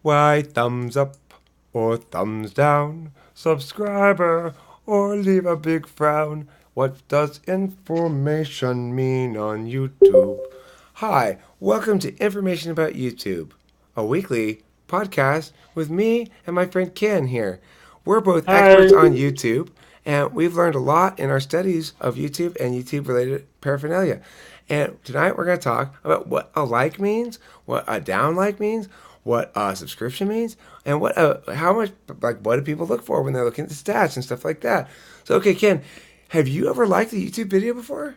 Why thumbs up or thumbs down? Subscriber or leave a big frown? What does information mean on YouTube? Hi, welcome to Information About YouTube, a weekly podcast with me and my friend Ken here. We're both experts Hi. on YouTube, and we've learned a lot in our studies of YouTube and YouTube related paraphernalia. And tonight we're going to talk about what a like means, what a down like means, what a subscription means, and how much, like, what do people look for when they're looking at the stats and stuff like that. So, okay, Ken, have you ever liked a YouTube video before?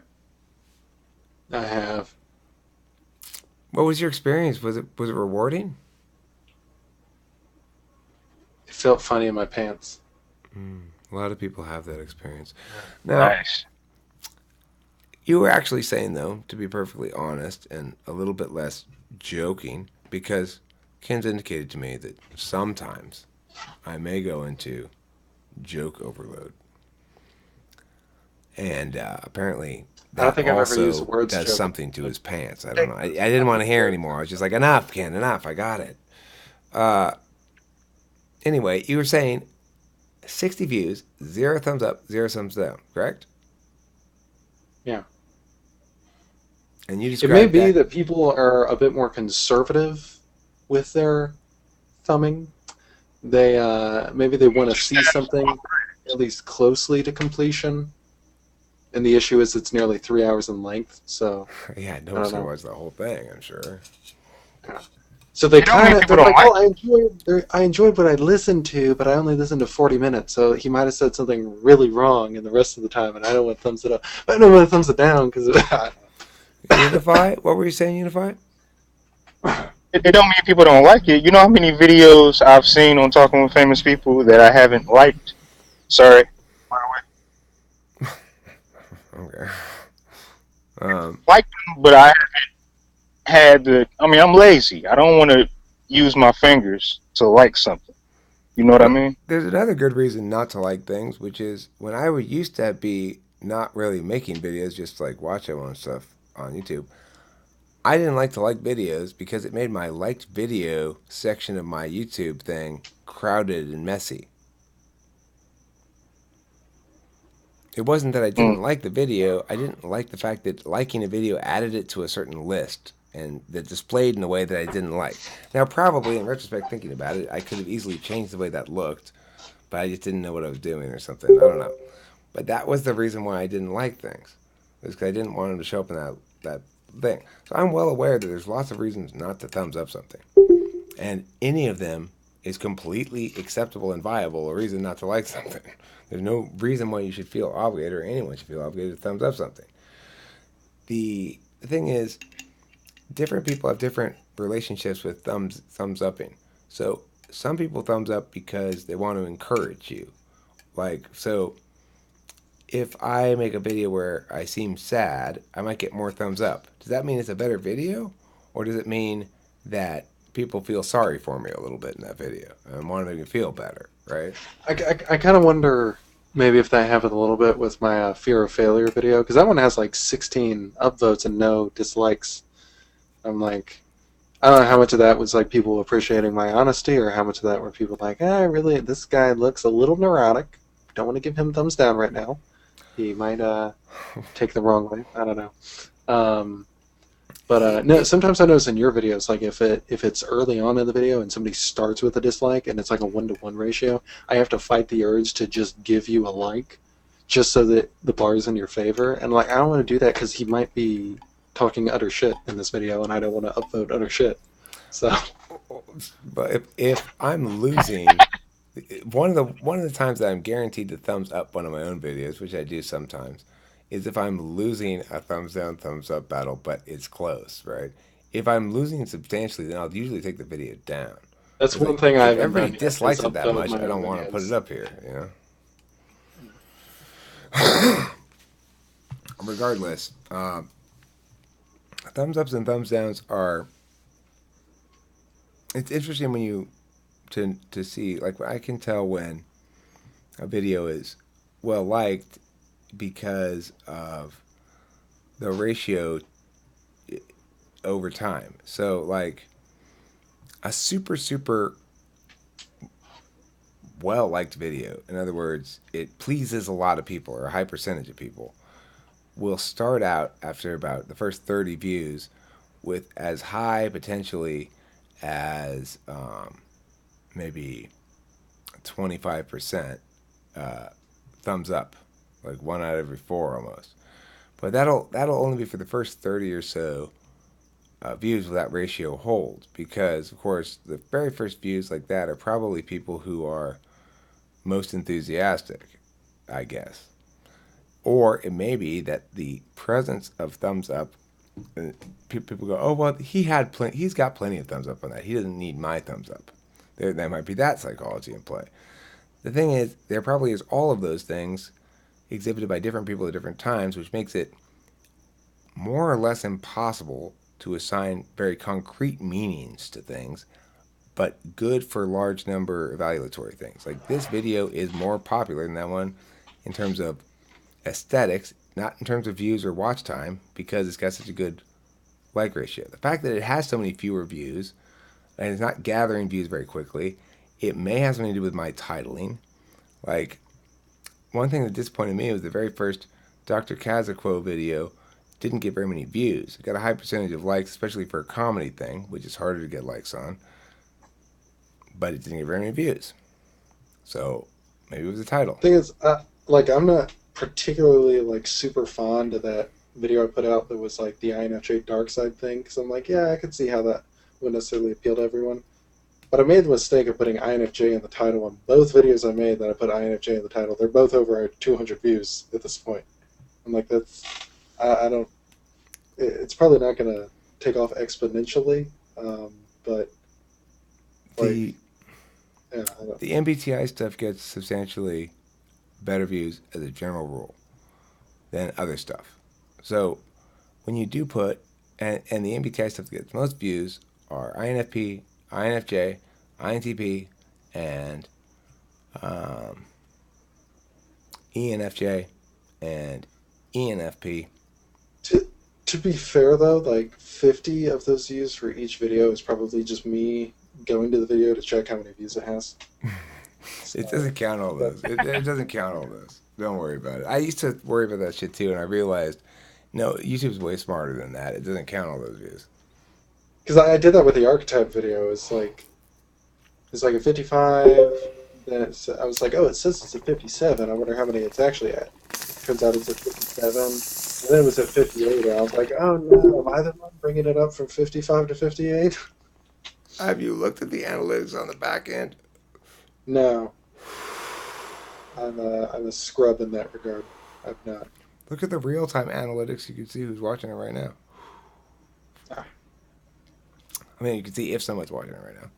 I have. What was your experience? Was it rewarding? It felt funny in my pants. A lot of people have that experience. Now, Nice. you were actually saying, though, to be perfectly honest and a little bit less joking, because Ken's indicated to me that sometimes I may go into joke overload. And apparently I don't that think I've ever used the also words does joke. something to his pants. I don't know. I didn't want to hear anymore. I was just like, enough, Ken, enough. I got it. Uh, anyway, you were saying 60 views, 0 thumbs up, 0 thumbs down, correct? Yeah. And you It may described be that. that people are a bit more conservative with their thumbing. They maybe they want to see something at least closely to completion. And the issue is it's nearly 3 hours in length, so Yeah, I no don't sure know. was the whole thing, I'm sure. So they You know how many they're people don't like, like oh, I enjoyed what I listened to, but I only listened to 40 minutes, so he might have said something really wrong in the rest of the time, and I don't want to thumbs it up. But I don't want to thumbs it down because Unify? What were you saying, Unify? it. It don't mean people don't like it. You know how many videos I've seen on Talking with Famous People that I haven't liked? Sorry. By the Okay. way. Um, Like them, but I had the. I mean, I'm lazy. I don't want to use my fingers to like something. You know what I well, mean? there's another good reason not to like things, which is when I would used to be not really making videos, just like watching on stuff on YouTube. I didn't like videos because it made my liked video section of my YouTube thing crowded and messy. It wasn't that I Mm. didn't like the video. I didn't like the fact that liking a video added it to a certain list and that displayed in a way that I didn't like. Now, probably in retrospect, thinking about it, I could have easily changed the way that looked, but I just didn't know what I was doing or something. I don't know. But that was the reason why I didn't like things. It was because I didn't want them to show up in that thing. So I'm well aware that there's lots of reasons not to thumbs up something. And any of them is completely acceptable and viable a reason not to like something. There's no reason why you should feel obligated or anyone should feel obligated to thumbs up something. The thing is, different people have different relationships with thumbs upping. So some people thumbs up because they want to encourage you. Like, so if I make a video where I seem sad, I might get more thumbs up. Does that mean it's a better video? Or does it mean that people feel sorry for me a little bit in that video and want to make me feel better, right? I kind of wonder maybe if that happened a little bit with my fear of failure video because that one has like 16 upvotes and no dislikes. I'm like, I don't know how much of that was like people appreciating my honesty or how much of that were people like, really, this guy looks a little neurotic. Don't want to give him thumbs down right now. He might take the wrong way. I don't know. Um, but no, It, sometimes I notice in your videos, like if it's early on in the video and somebody starts with a dislike and it's like a 1-to-1 ratio, I have to fight the urge to just give you a like, just so that the bar is in your favor. And like I don't want to do that because he might be talking utter shit in this video, and I don't want to upvote utter shit. So but if I'm losing, one of the times that I'm guaranteed to thumbs up one of my own videos, which I do sometimes, is if I'm losing a thumbs down, thumbs up battle, but it's close, right? If I'm losing substantially, then I'll usually take the video down. that's Because one like, thing I if haven't everybody done yet is dislikes it that upvote much, my I own don't want to put it videos. up here. Regardless, thumbs ups and thumbs downs are. It's interesting when you to see, like, I can tell when a video is well liked because of the ratio over time. So like a super, super well liked video, in other words, it pleases a lot of people or a high percentage of people, will start out after about the first 30 views with as high potentially as maybe 25% thumbs up, like one out of every four almost. But that'll only be for the first 30 or so views will that ratio hold, because of course the very first views like that are probably people who are most enthusiastic, I guess. Or it may be that the presence of thumbs up, people go, oh well, he's got plenty of thumbs up on that. He doesn't need my thumbs up. There might be that psychology in play. The thing is, there probably is all of those things exhibited by different people at different times, which makes it more or less impossible to assign very concrete meanings to things, but good for large number evaluatory things. Like this video is more popular than that one in terms of aesthetics, not in terms of views or watch time, because it's got such a good like ratio. The fact that it has so many fewer views and it's not gathering views very quickly, it may have something to do with my titling. Like, one thing that disappointed me was the very first Dr. Kazaquo video didn't get very many views. It got a high percentage of likes, especially for a comedy thing, which is harder to get likes on, but it didn't get very many views. So maybe it was the title. Thing is, like I'm not particularly like super fond of that video I put out that was like the INFJ dark side thing, because I'm like, yeah, I could see how that wouldn't necessarily appeal to everyone. But I made the mistake of putting INFJ in the title on both videos I made that I put INFJ in the title. They're both over 200 views at this point. I'm like, I don't, it's probably not going to take off exponentially, but like, The yeah, I don't. the MBTI stuff gets substantially better views as a general rule than other stuff. So when you do put, and the MBTI stuff that gets most views are INFP, INFJ, INTP, and um, ENFJ and ENFP. To, to be fair though, like 50 of those views for each video is probably just me going to the video to check how many views it has. It So, doesn't count all but those. It doesn't count all those. Don't worry about it. I used to worry about that shit too, and I realized, no, YouTube's way smarter than that. It doesn't count all those views. because I did that with the archetype video. It's like a 55. Then I was like, oh, it says it's a 57. I wonder how many it's actually at. Turns out it's at 57. And then it was at 58. And I was like, oh no, am I the one bringing it up from 55 to 58? Have you looked at the analytics on the back end? No, I'm a scrub in that regard. I've not. Look at the real time analytics. You can see who's watching it right now. Ah, I mean, you can see if someone's watching it right now.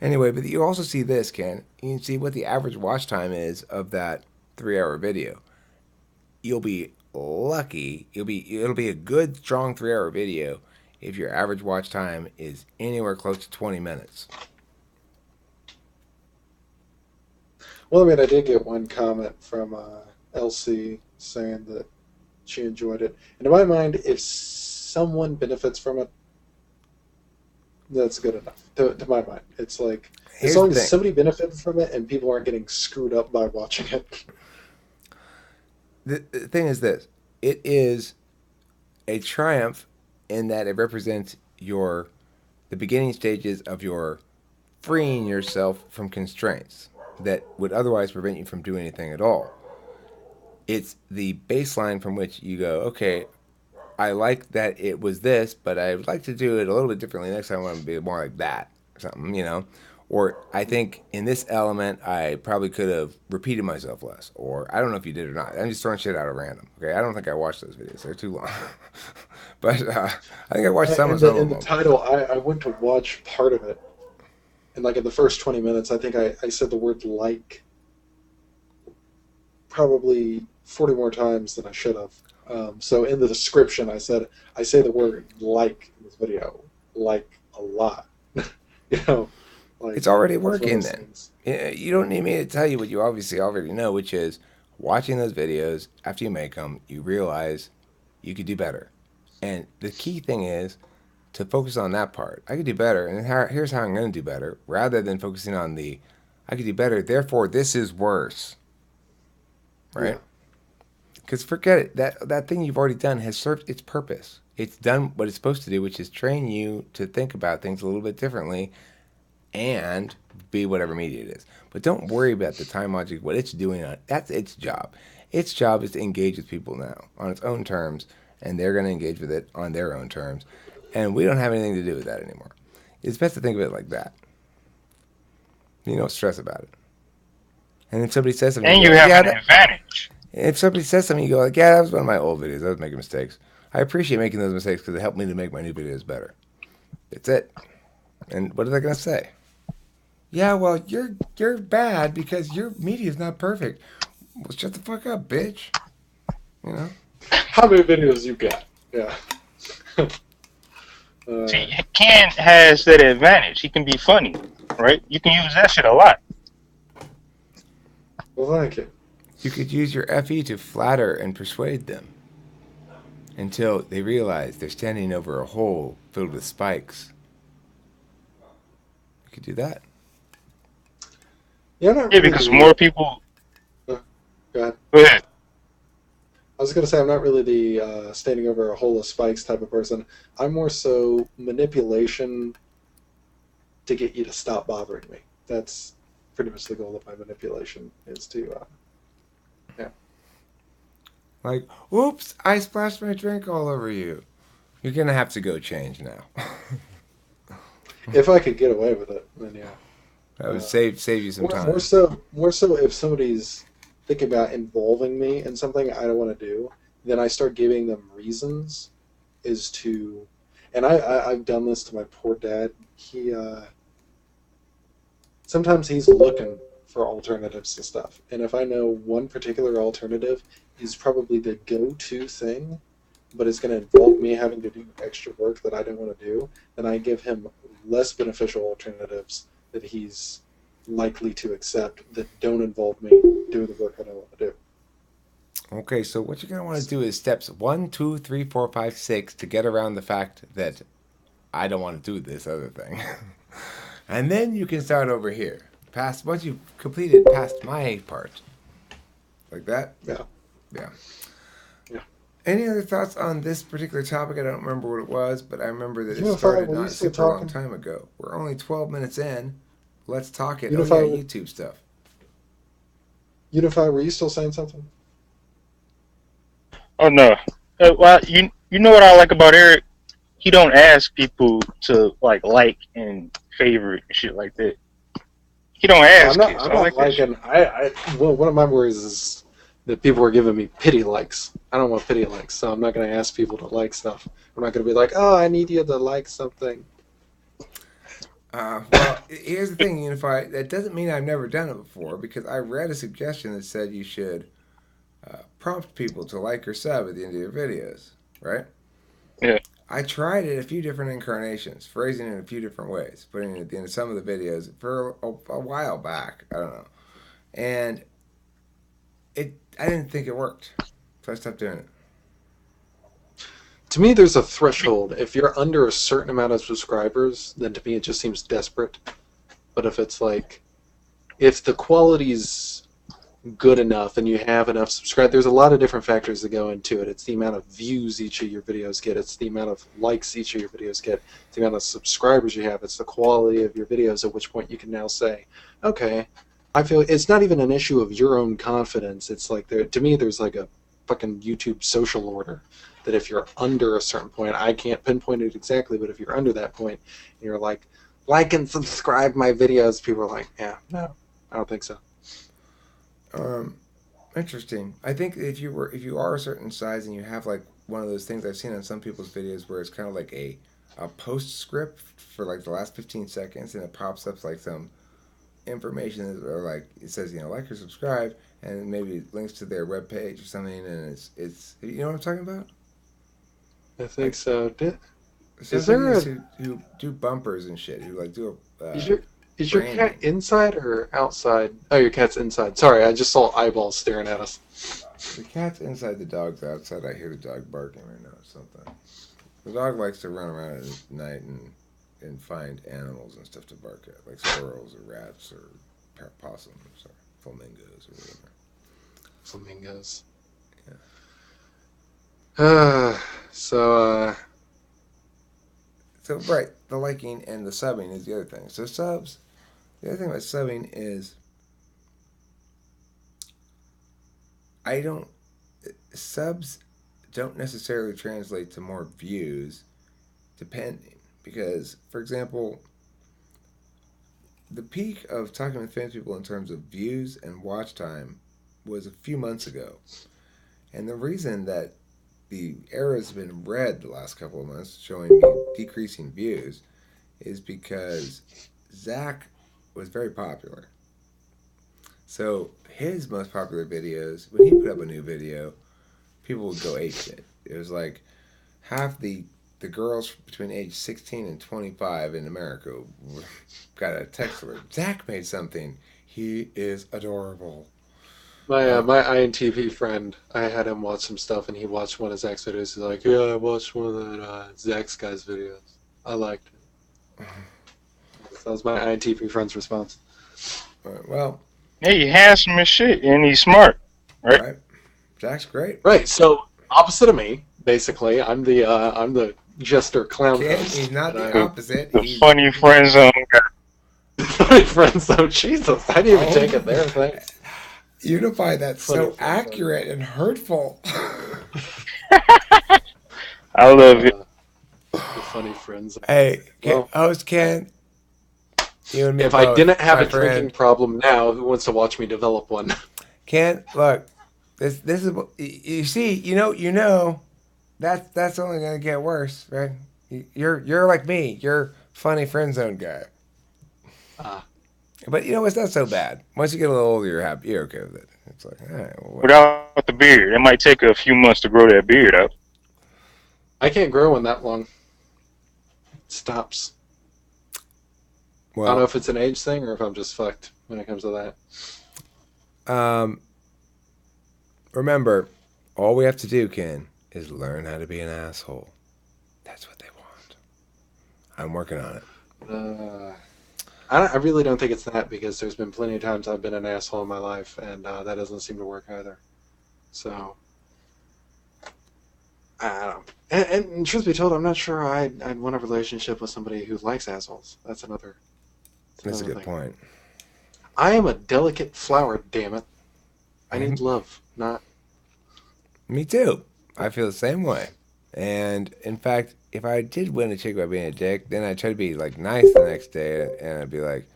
Anyway, but you also see this, Ken. You can see what the average watch time is of that 3 hour video. You'll be lucky. It'll be a good, strong 3 hour video if your average watch time is anywhere close to 20 minutes. well, I mean, I did get one comment from LC saying that she enjoyed it. And in my mind, if someone benefits from it, that's good enough. To my mind, it's like as Here's the long as thing. somebody benefits from it and people aren't getting screwed up by watching it. The thing is this. It is a triumph in that it represents the beginning stages of your freeing yourself from constraints that would otherwise prevent you from doing anything at all. It's the baseline from which you go, okay, I like that it was this, but I would like to do it a little bit differently next time. I want to be more like that or something. Or I think in this element, I probably could have repeated myself less. Or I don't know if you did or not. I'm just throwing shit out at random. Okay, I don't think I watched those videos. They're too long. But I think I watched some In of the some in of the them. title, I went to watch part of it, and like in the first 20 minutes, I think I said the word like probably 40 more times than I should have. So in the description, I say the word like in this video, like a lot. you know, like It's already it's one of working those then. things. You don't need me to tell you what you obviously already know, which is watching those videos after you make them, you realize you could do better. And the key thing is to focus on that part. I could do better, and here's how I'm going to do better, rather than focusing on the I could do better, therefore this is worse, Yeah. right? Because forget it, that thing you've already done has served its purpose. It's done what it's supposed to do, which is train you to think about things a little bit differently and be whatever media it is. But don't worry about the time logic, what it's doing. That's its job. Its job is to engage with people now on its own terms, and they're going to engage with it on their own terms. And we don't have anything to do with that anymore. It's best to think of it like that. You don't stress about it. And if somebody says something, And you you go, have yeah, an advantage. if somebody says something, you go like, yeah, that was one of my old videos. I was making mistakes. I appreciate making those mistakes because it helped me to make my new videos better. That's it. And what are they going to say? Yeah, well, you're bad because your media is not perfect. Well, shut the fuck up, bitch. You know? How many videos you got? Yeah. See, Ken has that advantage. He can be funny, right? You can use that shit a lot. Well, thank you. You could use your FE to flatter and persuade them until they realize they're standing over a hole filled with spikes. You could do that. Yeah, not Yeah, really because the. more people. Go ahead. Go ahead. I was going to say I'm not really the standing over a hole of spikes type of person. I'm more so manipulation to get you to stop bothering me. That's pretty much the goal of my manipulation is to, yeah. Like, oops, I splashed my drink all over you. You're going to have to go change now. If I could get away with it, then yeah. That would save you some time. More so if somebody's thinking about involving me in something I don't want to do, then I start giving them reasons as to, and I've done this to my poor dad. He sometimes he's looking for alternatives to stuff, and if I know one particular alternative is probably the go-to thing, but it's going to involve me having to do extra work that I don't want to do, then I give him less beneficial alternatives that he's likely to accept that don't involve me doing the work I don't want to do. Okay, so what you're going to want to do is steps 1, 2, 3, 4, 5, 6 to get around the fact that I don't want to do this other thing. And then you can start over here. Once you've completed past my part. Like that? Yeah. Yeah. Yeah. Any other thoughts on this particular topic? I don't remember what it was, but I remember that it Unify, started were you not still super long talking? time ago. We're only 12 minutes in. Let's talk it. Unify, Oh, yeah, YouTube stuff. Unify, were you still saying something? Oh no. Well, you know what I like about Eric? He don't ask people to like and favorite and shit like that. He don't Well, ask it. So I'm I not like that shit. liking. Well, one of my worries is that people are giving me pity likes. I don't want pity likes, so I'm not going to ask people to like stuff. I'm not going to be like, oh, I need you to like something. Well, here's the thing, Unify. That doesn't mean I've never done it before because I read a suggestion that said you should prompt people to like or sub at the end of your videos, right? Yeah. I tried it a few different incarnations, phrasing it in a few different ways, putting it at the end of some of the videos for a while back. I don't know. And I didn't think it worked. So I stopped doing it. To me, there's a threshold. If you're under a certain amount of subscribers, then to me it just seems desperate. But if it's like, if the quality's good enough and you have enough subscribers, there's a lot of different factors that go into it. It's the amount of views each of your videos get. It's the amount of likes each of your videos get. It's the amount of subscribers you have. It's the quality of your videos, at which point you can now say, okay, I feel it's not even an issue of your own confidence. It's like, to me, there's like a fucking YouTube social order that if you're under a certain point, I can't pinpoint it exactly, but if you're under that point and you're like and subscribe my videos, people are like, yeah, no, I don't think so. Interesting. I think if you are a certain size and you have like one of those things I've seen on some people's videos where it's kind of like a postscript for like the last 15 seconds and it pops up like some information or like it says like or subscribe and maybe links to their web page or something and it's you know what I'm talking about? I think so. Is there who do bumpers and shit who like do a is your cat inside or outside? Oh, your cat's inside. Sorry, I just saw eyeballs staring at us. The cat's inside, the dog's outside. I hear the dog barking right now or something. The dog likes to run around at night and find animals and stuff to bark at, like squirrels or rats or possums or flamingos or whatever. Flamingos. Yeah. So, So right, the liking and the subbing is the other thing. So subs, the other thing about subbing is I don't subs don't necessarily translate to more views, depending because, for example, the peak of talking with famous people in terms of views and watch time was a few months ago, and the reason that the arrow's been red the last couple of months, showing me decreasing views, is because Zach was very popular. So his most popular videos, when he put up a new video, people would go ape shit. It was like half the girls between age 16 and 25 in America got a text alert. Zach made something. He is adorable. my INTP friend, I had him watch some stuff, and he watched one of Zach's videos. He's like, "Yeah, I watched one of that Zach's guy's videos. I liked it." That was my INTP friend's response. Well, Hey, he handsome as shit, and he's smart, right? right. Zach's great. Right. So opposite of me, basically, I'm the jester clown Kid, host. he's not and the opposite. The He's funny friend zone guy. My friends, oh Jesus, I didn't even take it there. Thanks. Unify. That's Funny so friend zone. accurate and hurtful. I love it. The funny friends. Hey, Well, host Ken, you and me if both, I didn't have my a drinking friend. problem now, who wants to watch me develop one? Ken, look, this is you see, you know, that's only gonna get worse, right? You're like me. You're funny friend zone guy. Ah, But you know it's not so bad. Once you get a little older, you're happy. You're okay with it. It's like, all right, well, whatever. Without the beard, it might take a few months to grow that beard out. I can't grow one that long. It stops. I don't know Well, if it's an age thing or if I'm just fucked when it comes to that. remember, all we have to do, Ken, is learn how to be an asshole. That's what they want. I'm working on it. I really don't think it's that, because there's been plenty of times I've been an asshole in my life, and that doesn't seem to work either. So, I don't know. And truth be told, I'm not sure I'd want a relationship with somebody who likes assholes. That's another That's a good thing. point. I am a delicate flower, damn it. I need love, not... Me too. I feel the same way. And in fact, if I did win a chick by being a dick, then I'd try to be like nice the next day, and I'd be like,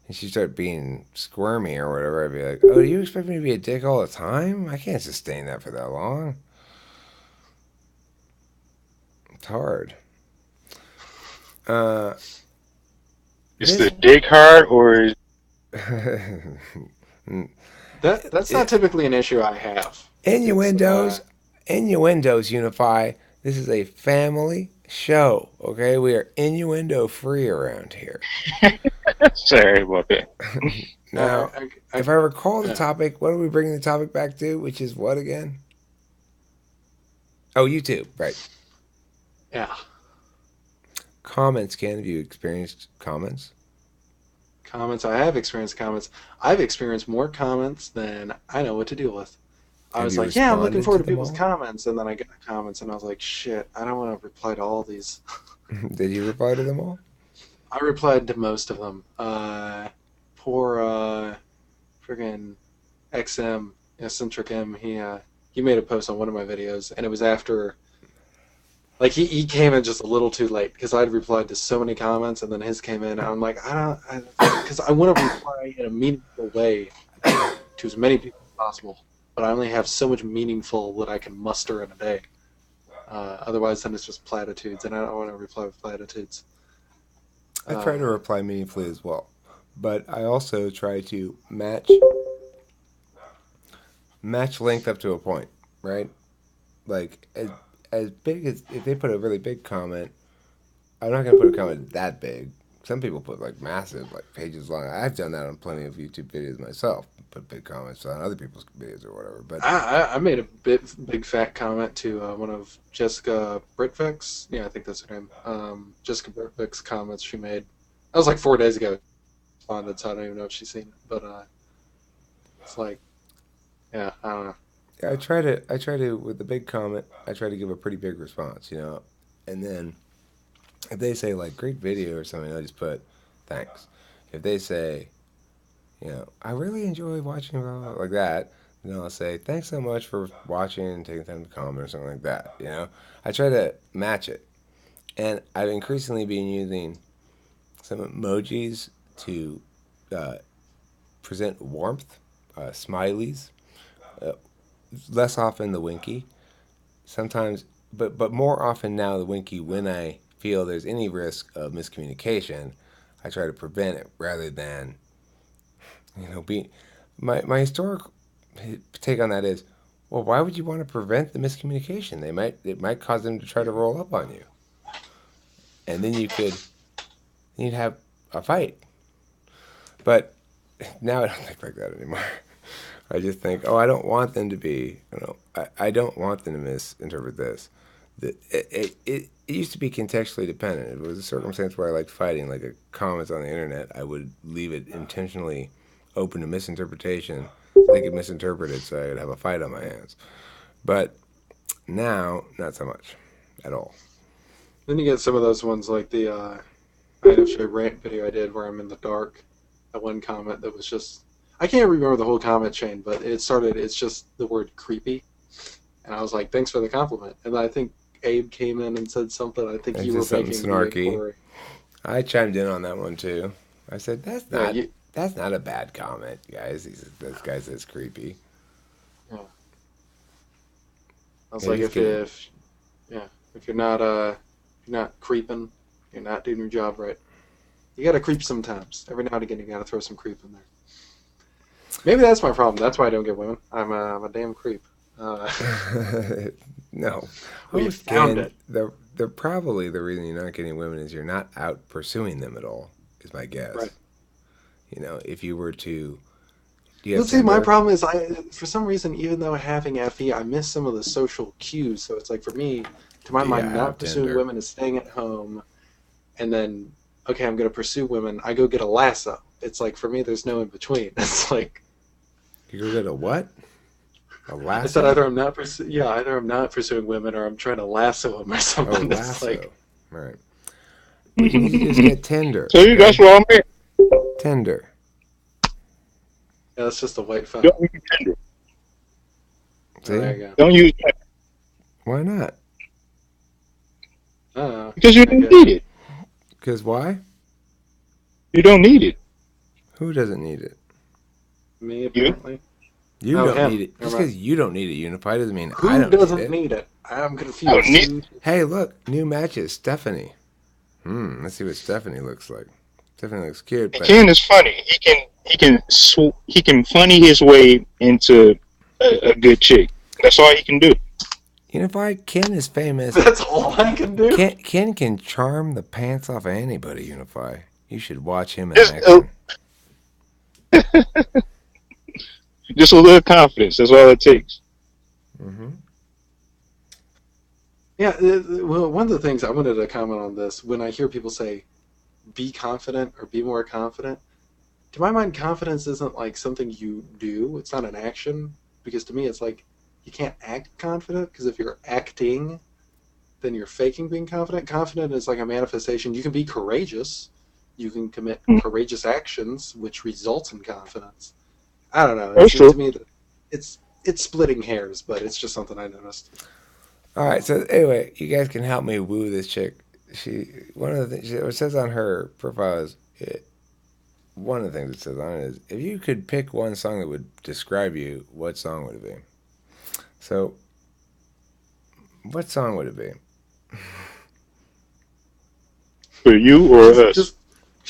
and she'd start being squirmy or whatever. I'd be like, "Oh, do you expect me to be a dick all the time? I can't sustain that for that long. It's hard." Is the dick hard, or is That's not typically an issue I have. Innuendos, innuendos unify. This is a family show, okay? We are innuendo free around here. sorry about that? Now, I- if I recall the yeah. topic, what are we bringing the topic back to? Which is what again? Oh, YouTube, right. Yeah. Comments, Ken. Have you experienced comments? Comments. I have experienced comments. I've experienced more comments than I know what to deal with. I Have was you like, yeah, I'm looking responded forward to to them people's all? comments, and then I got comments, and I was like, shit, I don't want to reply to all these. Did you reply to them all? I replied to most of them. Poor friggin' XM, Eccentric M, he made a post on one of my videos, and it was after, like, he came in just a little too late, because I'd replied to so many comments, and then his came in, and I'm like, because I want to reply in a meaningful way to as many people as possible, but I only have so much meaningful that I can muster in a day. Otherwise, then it's just platitudes, and I don't want to reply with platitudes. I try to reply meaningfully as well, but I also try to match length up to a point, right? Like as big as if they put a really big comment, I'm not gonna put a comment that big. Some people put like massive, like pages long. I've done that on plenty of YouTube videos myself, put big comments on other people's videos or whatever. But I made a big fat comment to one of Jessica Britvic's. Yeah, I think that's her name. Jessica Britvic's comments she made. That was like 4 days ago. Responded, so I don't even know if she's seen it. But it's like, yeah, I don't know. yeah, I try to with the big comment. I try to give a pretty big response, you know, and then if they say like great video or something, I just put thanks. If they say, you know, I really enjoy watching like that, then I'll say thanks so much for watching and taking time to comment or something like that. You know, I try to match it, and I've increasingly been using some emojis to uh, present warmth, smileys, uh, less often the winky. Sometimes, but more often now the winky when I feel there's any risk of miscommunication. I try to prevent it rather than be my historic take on that is, well, why would you want to prevent the miscommunication? It might cause them to try to roll up on you, and then you'd have a fight. But now I don't think like that anymore. I just think, oh, I don't want them to be, I don't want them to misinterpret this. It used to be contextually dependent. If it was a circumstance where I liked fighting, like a comments on the internet, I would leave it intentionally open to misinterpretation. They could misinterpret it, so I would have a fight on my hands. But now, not so much at all. Then you get some of those ones like the INFJ rant video I did where I'm in the dark. That one comment that was just, I can't remember the whole comment chain, but it's just the word creepy. And I was like, thanks for the compliment. And I think Abe came in and said something. I think It's you were just something making snarky. I chimed in on that one too. I said, Yeah, that's not a bad comment, guys. This guy says creepy. yeah. I was Yeah, like, he's getting, if you're not creeping, you're not doing your job right. You gotta creep sometimes. Every now and again, you gotta throw some creep in there. Maybe that's my problem. That's why I don't get women. I'm a damn creep. no. We Oh, found Ken, it. the probably the reason you're not getting women is you're not out pursuing them at all. Is my Right. guess. If you were to, do you have Let's see, my Tinder? problem is for some reason, even though having FE, I miss some of the social cues. So it's like for me, to my Do you mind, have not pursuing Tinder? women is staying at home, and then okay, I'm gonna pursue women. I go get a lasso. It's like for me, there's no in between. It's like You go get a what? A I said, lasso? either I'm not pursuing women or I'm trying to lasso them or Oh, something. It's like lasso. Right. Well, you need to just get Tinder, So you that's okay? what I'm at. Tinder. yeah, it's just a white phone. Don't use Tinder. Oh, there See? you go. Don't use Tinder Why not? Oh, because you don't okay. need it. Because why? You don't need it. Who doesn't need it? Me You. apparently. You Oh, don't him. need it. Never Just mind. because you don't need it, Unify, doesn't mean I Who don't need doesn't it. need it? I'm I don't need. confused. Hey, look, new matches. Stephanie. Let's see what Stephanie looks like. Stephanie looks cute, And but Ken is funny. He can funny his way into a good chick. That's all he can do. Unify, Ken is famous. That's all I can do. Ken can charm the pants off of anybody, Unify. You should watch him in Just action. just a little confidence. That's all it takes. hmm Yeah, well, one of the things I wanted to comment on this when I hear people say, be confident or be more confident, to my mind, confidence isn't like something you do, it's not an action. Because to me, it's like you can't act confident because if you're acting, then you're faking being confident. Confident is like a manifestation. You can be courageous, you can commit courageous actions, which results in confidence. I don't know. It That's seems to true. me that it's splitting hairs, but it's just something I noticed. All right, so anyway, you guys can help me woo this chick. One of the things it says on her profile is one of the things it says on it is if you could pick one song that would describe you, what song would it be? So, what song would it be? For you or Just us? just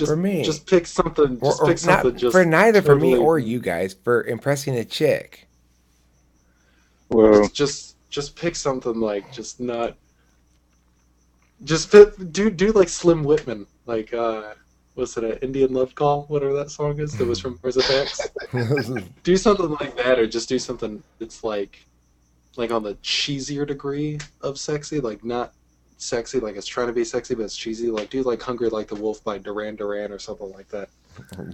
For just me, just pick something. Just or pick something. not for Just neither for me totally. or you guys for impressing a chick. Well, Just pick something like just not. Just fit, do like Slim Whitman. Like was it an Indian Love Call, whatever that song is that was from Mars Attacks? Well, Do something like that, or just do something that's like on the cheesier degree of sexy, like not sexy like it's trying to be sexy, but it's cheesy. Like do like "Hungry Like the Wolf" by Duran Duran or something like that.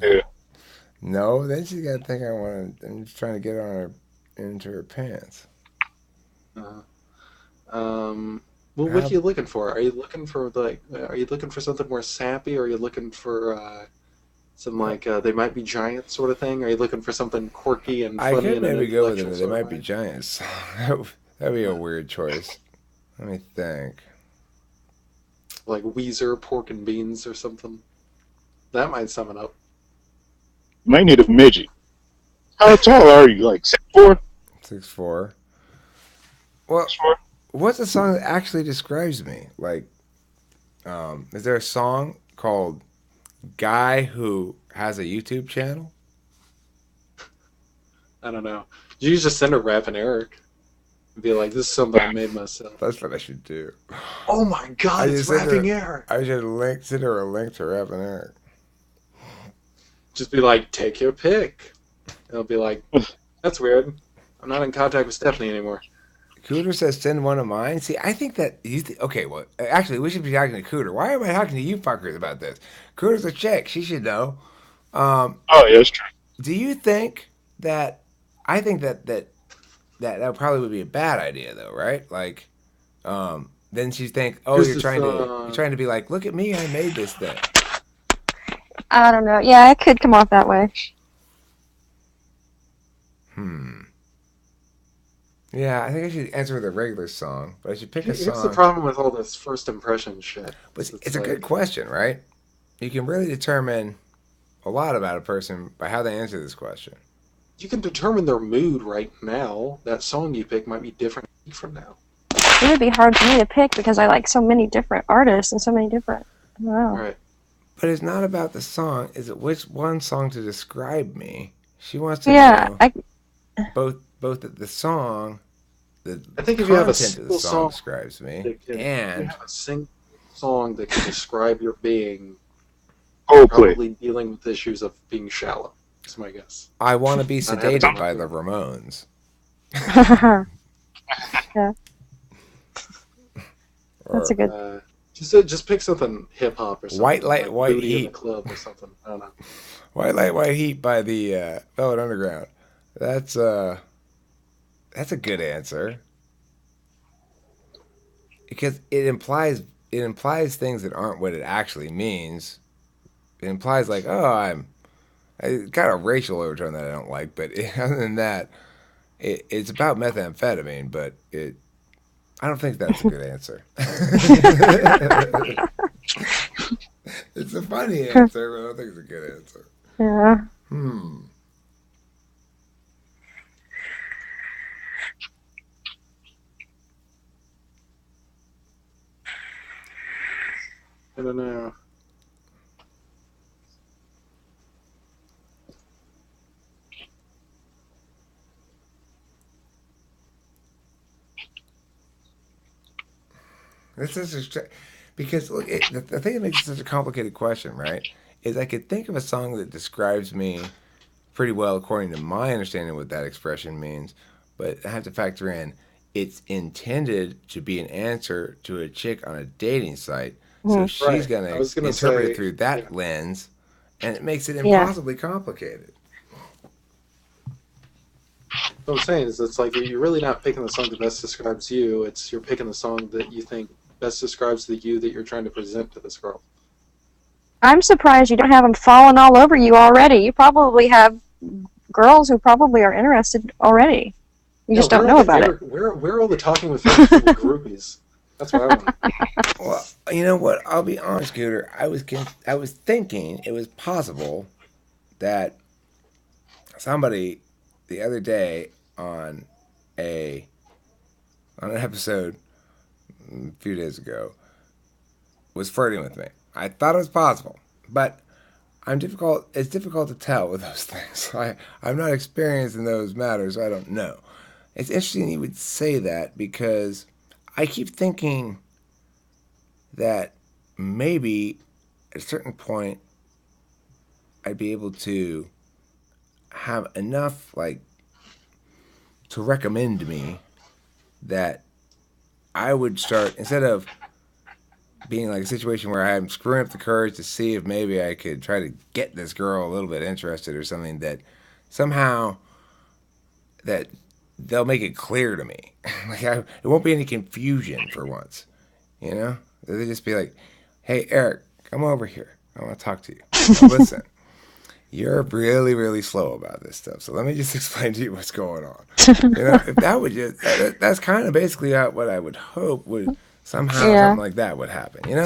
Yeah. no, then she's got to think I want to. I'm just trying to get on her into her pants. Uh, well, what are How, you looking for? Are you looking for are you looking for something more sappy? Or are you looking for some well, they might be giants sort of thing? Are you looking for something quirky and I funny could in an maybe go with intellectual it. They sort of might be way? giants. That'd be a Uh, weird choice. Let me think. like Weezer, Pork and Beans, or something. That might sum it up. You might need a midget. How tall are you? Like 6'4"? 6'4". Well, 6'4"? what's a song that actually describes me? Like, is there a song called "Guy Who Has a YouTube Channel"? I don't know. You just send a rapping Eric and be like, "This is something I made myself." That's what I should do. Oh my I God, it's just send her. rapping Eric. I should send her a link to Rap and Eric. Just be like, "Take your pick." It'll be like, "That's weird. I'm not in contact with Stephanie anymore." Cooter says send one of mine. See, I think that okay. Well, actually, we should be talking to Cooter. Why am I talking to you fuckers about this? Cooter's a chick. She should know. Um, Oh, yeah, that's true. do you think that? I think that probably would be a bad idea, though, right? Like, then she think, oh, Here's you're the trying to be like, look at me, I made this thing. I don't know. Yeah, it could come off that way. Hmm. Yeah, I think I should answer with a regular song, but I should pick a Here's the song. problem with all this first impression shit. But It's it's a good like question, right? You can really determine a lot about a person by how they answer this question. you can determine their mood right now. That song you pick might be different a week from now. It would be hard for me to pick because I like so many different artists and so many different. I don't All know. right. But it's not about the song. Is it which one song to describe me? She wants to Yeah, know I both the song, the I think if you have a content of the single song song describes me, that can, if you and have a single song that can describe your being, Coldplay. probably dealing with issues of being shallow. That's my guess. I want to be Not having sedated enough by food. the Ramones. yeah, that's a Or good. Just pick something hip hop or White something Light, like White Booty in the Heat. Club or something. I don't know. White Light, White Heat by the Velvet Underground. That's that's a good answer because it implies things that aren't what it actually means. It implies like, oh, it's got a racial overtone that I don't like, but other than that, it's about methamphetamine. But I don't think that's a good answer. It's a funny answer, but I don't think it's a good answer. Yeah. Hmm. I don't know. This is because look, the thing that makes it such a complicated question, right? Is I could think of a song that describes me pretty well according to my understanding of what that expression means, but I have to factor in it's intended to be an answer to a chick on a dating site, so Mhm. she's Right. I gonna was gonna interpret it say, through yeah. that lens, and it makes it Yeah. impossibly complicated. What I'm saying is, it's like you're really not picking the song that best describes you. It's you're picking the song that you think best describes the you that you're trying to present to this girl. I'm surprised you don't have them falling all over you already. You probably have girls who probably are interested already. You Yeah, just don't know about it. where are all the talking with friends and groupies? That's what I want. Well, you know what? I'll be honest, Scooter. I was thinking it was possible that somebody the other day on a on an episode a few days ago was flirting with me. I thought it was possible, but It's difficult to tell with those things. I'm not experienced in those matters. So I don't know. It's interesting you would say that because I keep thinking that maybe at a certain point I'd be able to have enough like to recommend me that I would start, instead of being like a situation where I'm screwing up the courage to see if maybe I could try to get this girl a little bit interested or something, that somehow that they'll make it clear to me. Like it won't be any confusion for once. You know, they'll just be like, "Hey, Eric, come over here. I want to talk to you. Now listen, you're really, really slow about this stuff. So let me just explain to you what's going on." You know, if that would just, that's kind of basically what I would hope would somehow Yeah. something like that would happen. You know,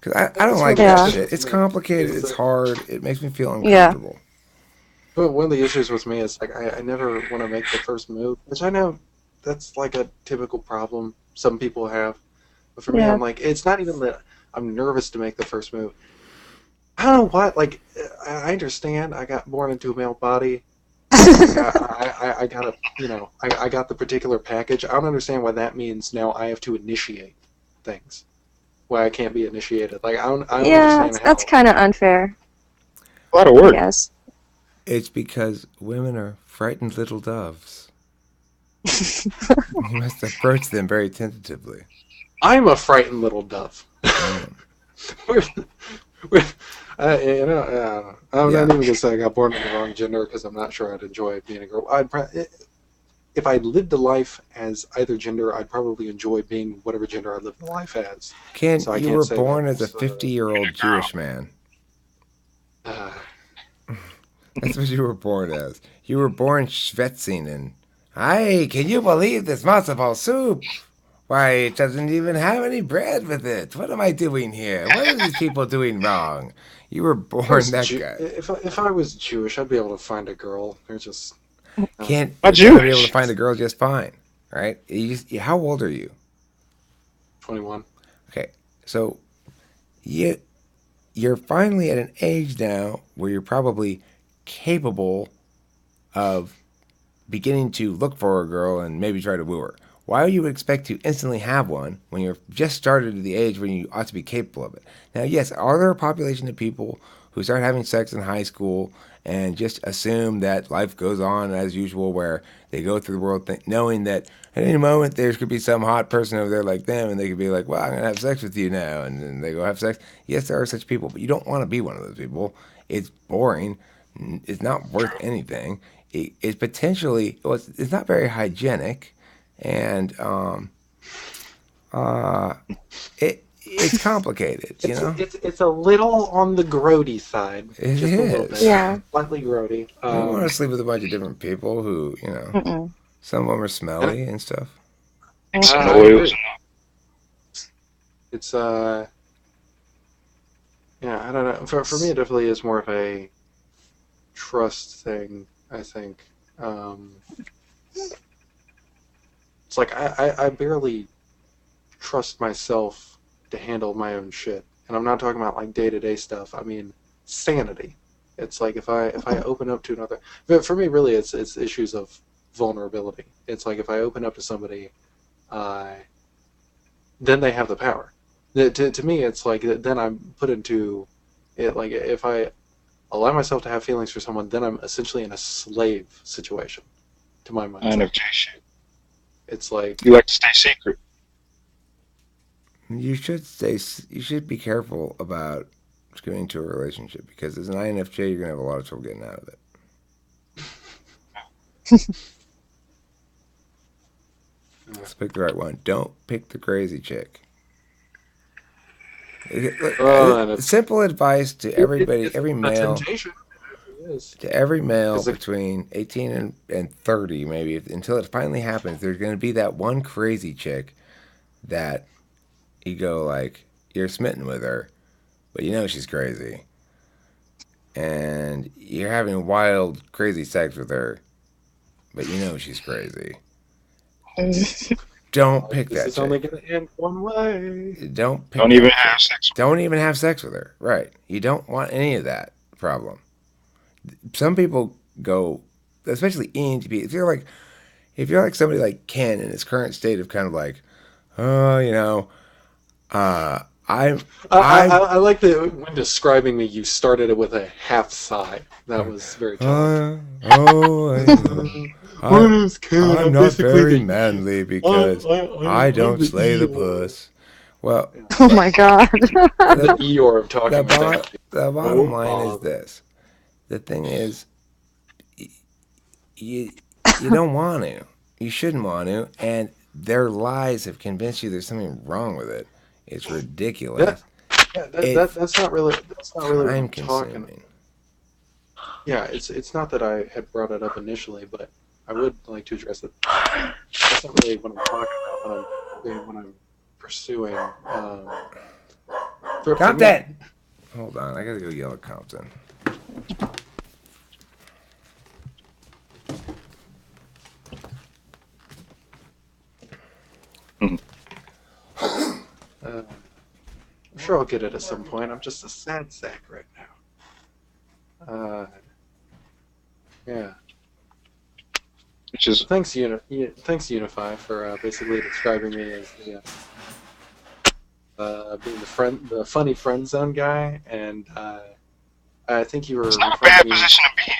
because I don't That's like what that Yeah. shit. It's complicated. Is It's that- hard. It makes me feel Yeah. uncomfortable. But one of the issues with me is like I never want to make the first move, which I know that's like a typical problem some people have. But for me, Yeah. I'm like, it's not even that I'm nervous to make the first move. I don't know what. Like, I understand. I got born into a male body. I got a, I got the particular package. I don't understand why that means now I have to initiate things. Why I can't be initiated. Like, I don't Yeah, understand how. that's kind of unfair, A lot of I work. guess. It's because women are frightened little doves. You must approach them very tentatively. I'm a frightened little dove. Mm. We're- I'm Yeah. not even gonna say I got born in the wrong gender because I'm not sure I'd enjoy being a girl. If I lived a life as either gender, I'd probably enjoy being whatever gender I lived the life as. Ken, So I you can't were say born that as a it's, 50-year-old Jewish man. uh, That's what you were born as. You were born schwetzing and, "Hey, can you believe this matzo ball soup? Why, it doesn't even have any bread with it. What am I doing here? What are these people doing wrong?" You were born that guy. if I was Jewish, I'd be able to find a girl. They're just Can't I'm you're gonna be able Jewish. to find a girl just fine, right? How old are you? 21. Okay, so you you're finally at an age now where you're probably capable of beginning to look for a girl and maybe try to woo her. Why would you expect to instantly have one when you're just started at the age when you ought to be capable of it? Now, yes, are there a population of people who start having sex in high school and just assume that life goes on as usual, where they go through the world knowing that at any moment there could be some hot person over there like them and they could be like, "Well, I'm going to have sex with you now," and then they go have sex? Yes, there are such people, but you don't want to be one of those people. It's boring. It's not worth anything. It's potentially, well, it's not very hygienic, and uh, it's complicated, you know. It's a little on the grody side, It just a little bit, is. Yeah. slightly grody. You don't want to sleep with a bunch of different people who, Mm-mm. some of them are smelly and stuff. Some I oils. agree. It's yeah, I don't know. For me, it definitely is more of a trust thing. I think it's like I barely trust myself to handle my own shit, and I'm not talking about like day-to-day stuff. I mean sanity. It's like if I open up to another, but for me, really, it's issues of vulnerability. It's like if I open up to somebody, then they have the power. To me, it's like then I'm put into it. Like if I allow myself to have feelings for someone, then I'm essentially in a slave situation. To my mind, INFJ shit. it's like You like to stay secret. You should stay. You should be careful about getting into a relationship, because as an INFJ, you're gonna have a lot of trouble getting out of it. Let's pick the right one. Don't pick the crazy chick. Simple advice to everybody, it's every a male, temptation. It is. to every male 'Cause between 18 and 30, maybe, until it finally happens. There's going to be that one crazy chick that you go like, you're smitten with her, but you know she's crazy, and you're having wild, crazy sex with her, but you know she's crazy. Don't pick This that is only chick. going to end one way. Don't pick Don't that even chick. have sex. Don't even have sex with her. Right. You don't want any of that problem. Some people go, especially ENTP. If you're like somebody like Ken in his current state of kind of like, oh, I'm I like that when describing me, you started it with a half sigh. That was very telling. My I name's Ken. I'm I'm not basically very the manly because I I'm don't the slay the Eeyore. puss. Well, Yeah. Oh my god. I'm the the Eeyore of the talking with bottom animals. the bottom Oh, line is Bob. this: the thing is, you you don't want to, you shouldn't want to, and their lies have convinced you there's something wrong with it. It's That ridiculous. yeah, It's that's not really what time I'm talking. consuming. Yeah, it's not that I had brought it up initially, but I would like to address it. That's not really what I'm talking about when I'm pursuing. For Compton! me, Hold on, I gotta go yell at Compton. Mhm. I'm sure I'll get it at some point. I'm just a sad sack right now. Yeah. Which is Thanks Unify for basically describing me as the being the funny friend zone guy, and I think you were it's not a referring to bad me. position to be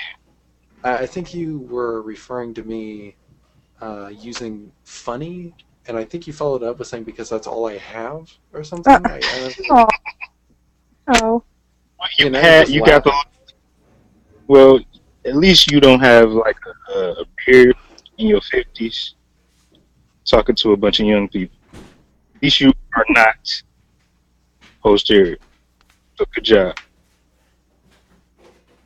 I think you were referring to me using funny, and I think you followed up with saying because that's all I have or Uh, something. I don't oh. Oh. in. you know, you're just You got the laughing. well. At least you don't have like a beard in your 50s talking to a bunch of young people. At least you are not posterior. So good job.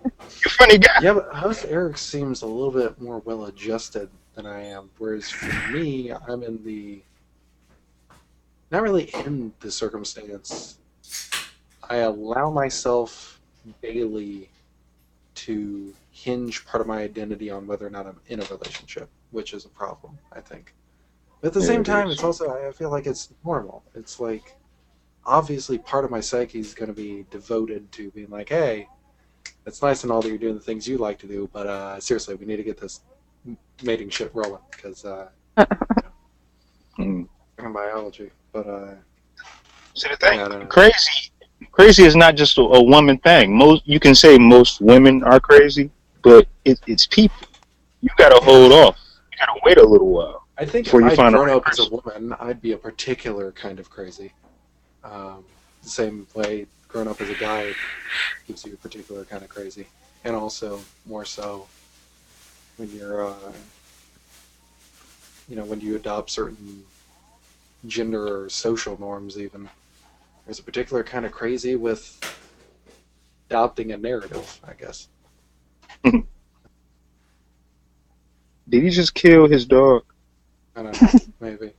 You're a funny guy. Yeah, but host Eric seems a little bit more well adjusted than I am, whereas for me, I'm in the not really in the circumstance. I allow myself daily to hinge part of my identity on whether or not I'm in a relationship, which is a problem, I think. But at the Yeah, same it time, is. it's also, I feel like it's normal. It's like, obviously, part of my psyche is going to be devoted to being like, hey, it's nice and all that you're doing the things you like to do, but seriously, we need to get this mating shit rolling because, Mm. in biology. But, See, the thing, yeah, I don't know. crazy is not just a woman thing. You can say most women are crazy, but it's people. You gotta hold off. You gotta wait a little while I think before if you I'd find the grown right up as a person. woman, I'd be a particular kind of crazy. The same way growing up as a guy gives you a particular kind of crazy, and also more so when you're, when you adopt certain gender or social norms. Even there's a particular kind of crazy with adopting a narrative, I guess. Did he just kill his dog? I don't know, maybe.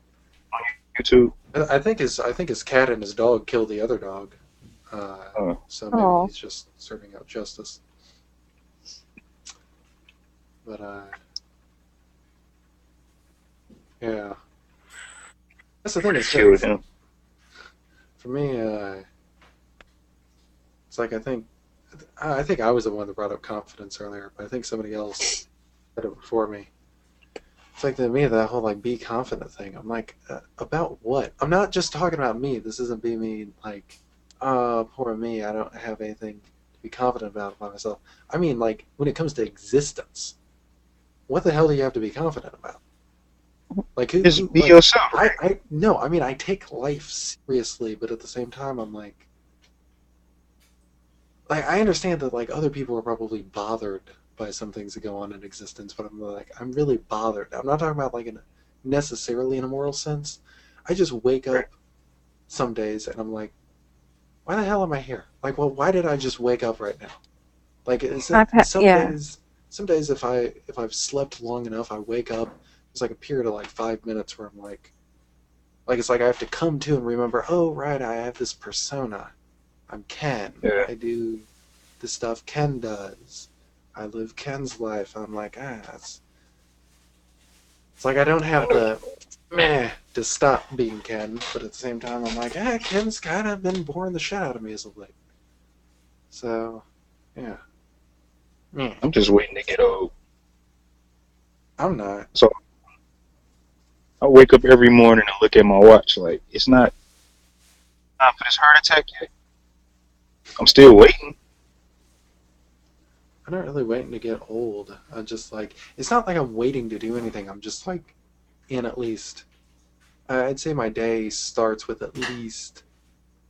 YouTube. I think his cat and his dog killed the other dog. So maybe Oh. he's just serving out justice. But yeah, that's the thing. Is Killed him. for me, it's like I think I was the one that brought up confidence earlier, but I think somebody else said it before me. It's like to me that whole like be confident thing. I'm like, about what? I'm not just talking about me. This isn't be me like, poor me. I don't have anything to be confident about by myself. I mean, like when it comes to existence, what the hell do you have to be confident about? Like Just be like yourself. I no. I mean, I take life seriously, but at the same time, I'm like I understand that like other people are probably bothered by some things that go on in existence, but I'm really bothered. I'm not talking about like necessarily in a moral sense. I just wake up some days and I'm like, why the hell am I here? Like, well, why did I just wake up right now? Like, is it Yeah. some days if I've slept long enough, I wake up. There's like a period of like 5 minutes where I'm like it's like I have to come to and remember. Oh, right, I have this persona. I'm Ken. Yeah. I do the stuff Ken does. I live Ken's life. I'm like, it's like I don't have the meh to stop being Ken, but at the same time, I'm like, Ken's kind of been boring the shit out of me as of late. So, yeah. Meh. I'm just waiting to get old. I'm not. So I wake up every morning and look at my watch. Like it's not for this heart attack yet. I'm still waiting. I'm not really waiting to get old. I'm just like, it's not like I'm waiting to do anything. I'm just like, in at least, I'd say my day starts with at least,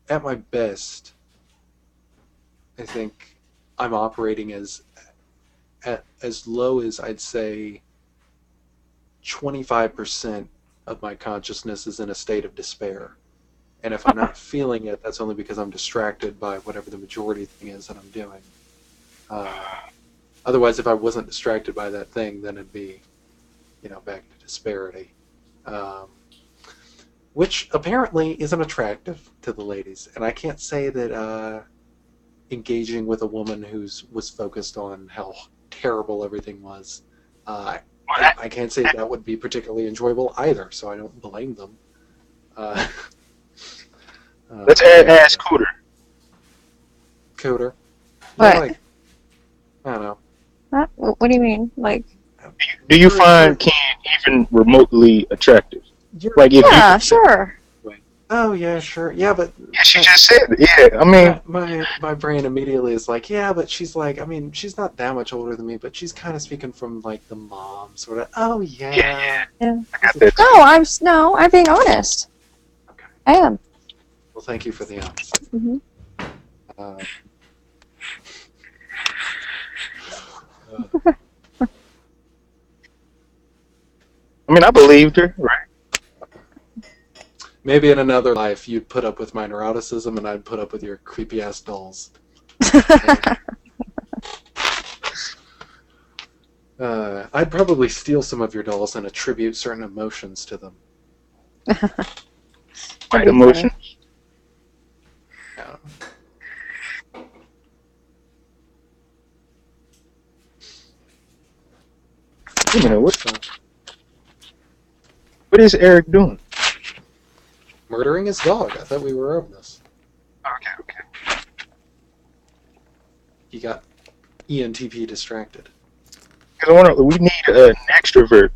at my best, I think I'm operating at as low as I'd say 25% of my consciousness is in a state of despair. And if I'm not feeling it, that's only because I'm distracted by whatever the majority thing is that I'm doing. Otherwise, if I wasn't distracted by that thing, then it'd be, back to disparity. Which apparently isn't attractive to the ladies. And I can't say that engaging with a woman was focused on how terrible everything was, I can't say that would be particularly enjoyable either, so I don't blame them. Let's ask Cooter. Cooter. What? Like, I don't know. What do you mean? Like, Do you find Ken even remotely attractive? You're, Like if yeah, you, sure. oh yeah, sure, yeah, but yeah, she just said it. Yeah, I mean, my brain immediately is like, yeah, but she's like, I mean, she's not that much older than me, but she's kind of speaking from like the mom sort of. Oh yeah. Yeah. I got that. No, I'm being honest. Okay. I am. Well, thank you for the honesty. Hmm. I mean, I believed her, right? Maybe in another life you'd put up with my neuroticism and I'd put up with your creepy ass dolls. I'd probably steal some of your dolls and attribute certain emotions to them. Right emotion. Yeah. Wait a minute, what is Eric doing? Murdering his dog. I thought we were over this. Okay. He got ENTP distracted. Because we need an extrovert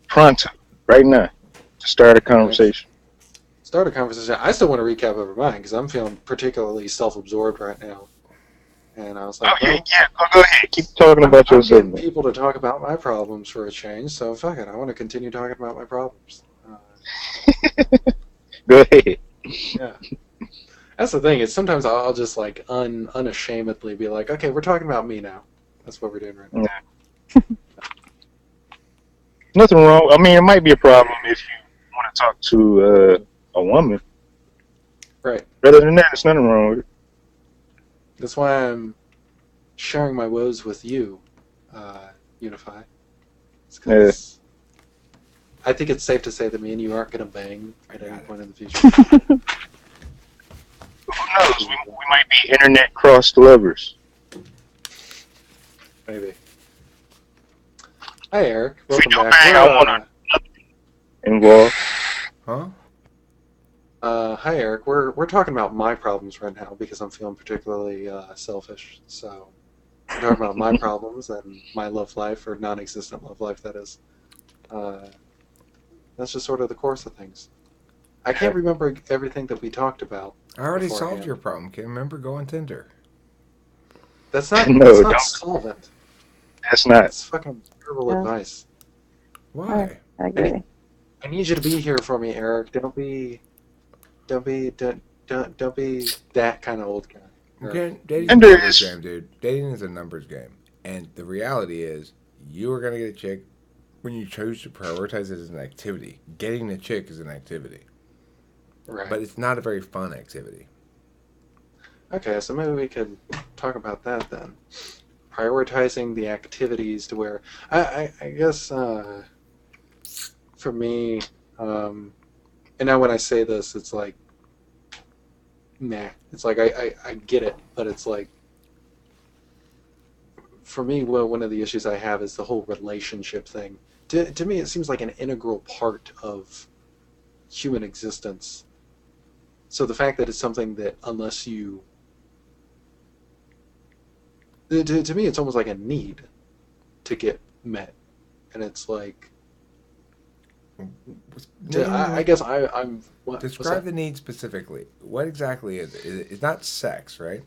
pronto right now to start a conversation. Start a conversation. I still want to recap over mine because I'm feeling particularly self-absorbed right now. And I was like, Oh, yeah. Go ahead. Keep talking about I'm yourself. getting people to talk about my problems for a change, so fuck it. I want to continue talking about my problems. Go ahead. Yeah. That's the thing. Is sometimes I'll just like unashamedly be like, okay, we're talking about me now. That's what we're doing right now. Yeah. Nothing wrong. I mean, it might be a problem if you want to talk to a woman. Right. Rather than that, there's nothing wrong with it. That's why I'm sharing my woes with you, Unify. It's 'cause I think it's safe to say that me and you aren't going to bang at any point in the future. Who knows? We might be internet crossed lovers. Maybe. Hi, Eric. If we Welcome do back. bang, I want nothing involved. Huh? Hi, Eric. We're talking about my problems right now because I'm feeling particularly selfish. So we're talking about my problems and my love life, or non-existent love life, that is. That's just sort of the course of things. I can't remember everything that we talked about. I already beforehand. solved your problem, kid. Remember, go on Tinder. That's not. No, that's not don't. solvent. That's not. That's fucking terrible advice. Why? I agree. I need you to be here for me, Eric. Don't be that kind of old guy. Okay, dating's a And numbers there's- game, dude. Dating is a numbers game. And the reality is, you are going to get a chick when you choose to prioritize it as an activity. Getting a chick is an activity. Right. But it's not a very fun activity. Okay, so maybe we could talk about that then. Prioritizing the activities to where I guess for me, and now when I say this, it's like, nah. It's like I get it, but it's like, for me, well, one of the issues I have is the whole relationship thing. To me, it seems like an integral part of human existence. So the fact that it's something that unless you... To me, it's almost like a need to get met. And it's like... I guess I'm. What's Describe that? the need specifically. What exactly is it? It's not sex, right?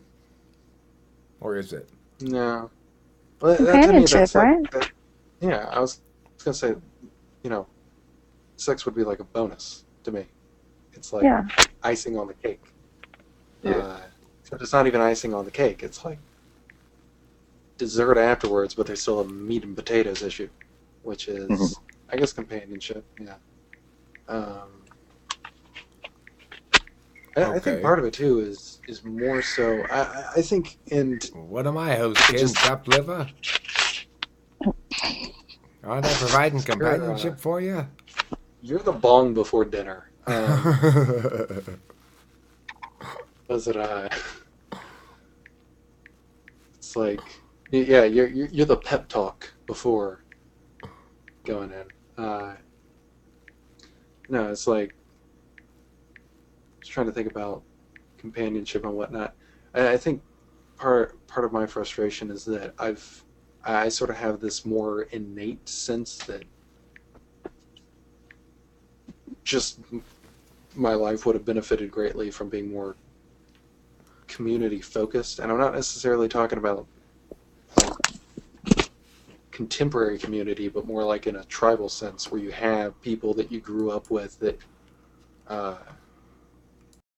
Or is it? No. Well, that to me, Companionship, that's like right? that. Yeah, I was gonna say, you know, sex would be like a bonus to me. It's like Yeah. icing on the cake. Yeah. Except it's not even icing on the cake. It's like dessert afterwards, but there's still a meat and potatoes issue, which is, Mhm. I guess, companionship. Yeah. Um, I think Okay. part of it too is more so. I think, and What am I, host it kid? just Chopped liver? Aren't I providing you're companionship for you? you're the bong before dinner. Was it? It's like, yeah, you're the pep talk before going in. No, it's like just trying to think about companionship and whatnot. I think part of my frustration is that I sort of have this more innate sense that just my life would have benefited greatly from being more community focused, and I'm not necessarily talking about contemporary community, but more like in a tribal sense, where you have people that you grew up with that